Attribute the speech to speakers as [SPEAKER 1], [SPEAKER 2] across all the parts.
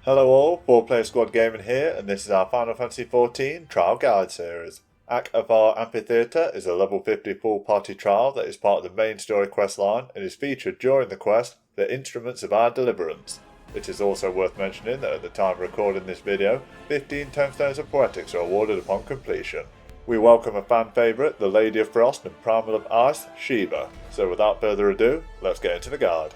[SPEAKER 1] Hello all, 4-Player Squad Gaming here, and this is our Final Fantasy XIV Trial Guide series. Akh Afah Ampitheatre is a level 50 full party trial that is part of the main story quest line and is featured during the quest, The Instruments of Our Deliverance. It is also worth mentioning that at the time of recording this video, 15 Tomestones of Poetics are awarded upon completion. We welcome a fan favourite, the Lady of Frost and Primal of Ice, Shiva. So without further ado, let's get into the guide.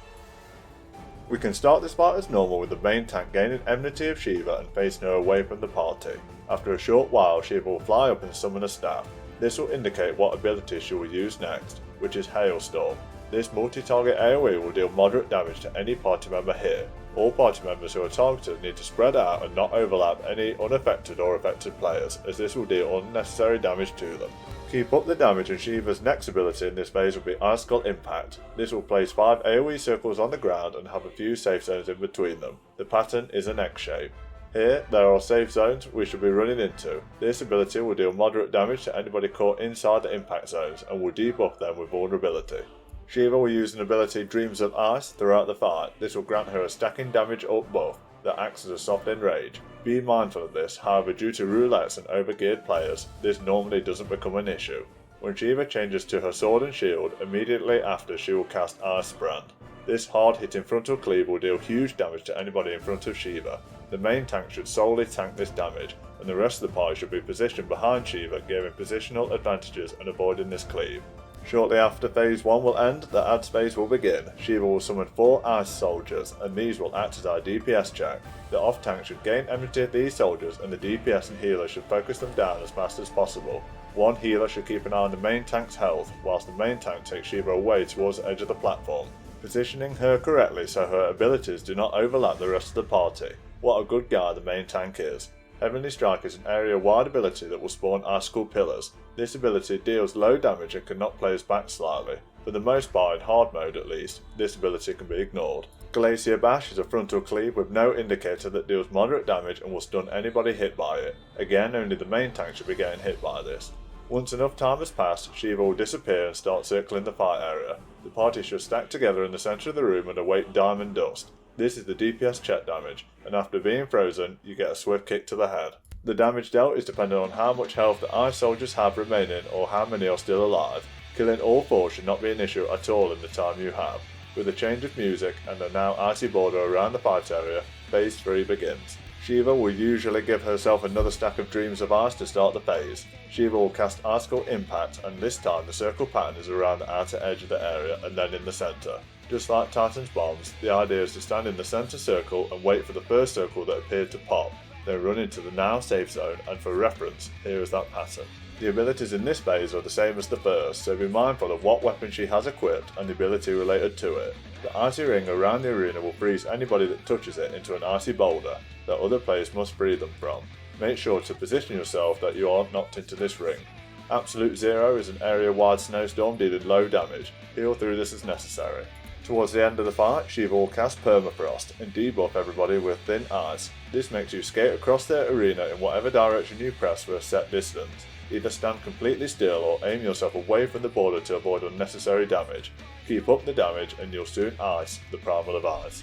[SPEAKER 1] We can start this fight as normal with the main tank gaining enmity of Shiva and facing her away from the party. After a short while, Shiva will fly up and summon a staff. This will indicate what ability she will use next, which is Hailstorm. This multi-target AoE will deal moderate damage to any party member here. All party members who are targeted need to spread out and not overlap any unaffected or affected players, as this will deal unnecessary damage to them. Keep up the damage, and Shiva's next ability in this phase will be Icicle Impact. This will place 5 AoE circles on the ground and have a few safe zones in between them. The pattern is an X shape. Here, there are safe zones we should be running into. This ability will deal moderate damage to anybody caught inside the impact zones and will debuff them with vulnerability. Shiva will use an ability Dreams of Ice throughout the fight. This will grant her a stacking damage up buff that acts as a soft enrage. Be mindful of this, however due to roulettes and overgeared players, this normally doesn't become an issue. When Shiva changes to her sword and shield, immediately after she will cast Ice Brand. This hard hitting frontal cleave will deal huge damage to anybody in front of Shiva. The main tank should solely tank this damage, and the rest of the party should be positioned behind Shiva, gaining positional advantages and avoiding this cleave. Shortly after phase 1 will end, the add phase will begin. Shiva will summon 4 ice soldiers, and these will act as our DPS check. The off tank should gain enmity of these soldiers, and the DPS and healer should focus them down as fast as possible. One healer should keep an eye on the main tank's health, whilst the main tank takes Shiva away towards the edge of the platform, positioning her correctly so her abilities do not overlap the rest of the party. What a good guy the main tank is. Heavenly Strike is an area-wide ability that will spawn Icicle Pillars. This ability deals low damage and can knock players back slightly. For the most part, in hard mode at least, this ability can be ignored. Glacier Bash is a frontal cleave with no indicator that deals moderate damage and will stun anybody hit by it. Again, only the main tank should be getting hit by this. Once enough time has passed, Shiva will disappear and start circling the fight area. The party should stack together in the centre of the room and await Diamond Dust. This is the DPS check damage, and after being frozen, you get a swift kick to the head. The damage dealt is dependent on how much health the ice soldiers have remaining or how many are still alive. Killing all 4 should not be an issue at all in the time you have. With a change of music and a now icy border around the fight area, phase 3 begins. Shiva will usually give herself another stack of Dreams of Ice to start the phase. Shiva will cast Icicle Impact, and this time the circle pattern is around the outer edge of the area and then in the centre. Just like Titan's bombs, the idea is to stand in the centre circle and wait for the first circle that appeared to pop, then run into the now safe zone, and for reference, here is that pattern. The abilities in this phase are the same as the first, so be mindful of what weapon she has equipped and the ability related to it. The icy ring around the arena will freeze anybody that touches it into an icy boulder that other players must free them from. Make sure to position yourself that you aren't knocked into this ring. Absolute Zero is an area-wide snowstorm dealing low damage. Heal through this as necessary. Towards the end of the fight, Shiva will cast Permafrost and debuff everybody with Thin Ice. This makes you skate across the arena in whatever direction you press for a set distance. Either stand completely still or aim yourself away from the border to avoid unnecessary damage. Keep up the damage and you'll soon ice the Primal of Ice.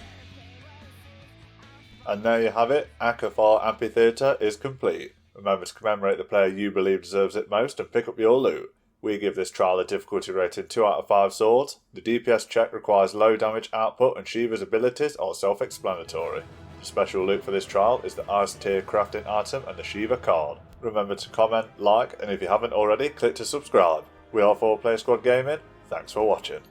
[SPEAKER 1] And there you have it, Akh Afah Ampitheatre is complete. Remember to commemorate the player you believe deserves it most and pick up your loot. We give this trial a difficulty rating 2 out of 5 swords. The DPS check requires low damage output and Shiva's abilities are self-explanatory. The special loot for this trial is the Ice Tier crafting item and the Shiva card. Remember to comment, like, and if you haven't already, click to subscribe. We are 4-Player Squad Gaming. Thanks for watching.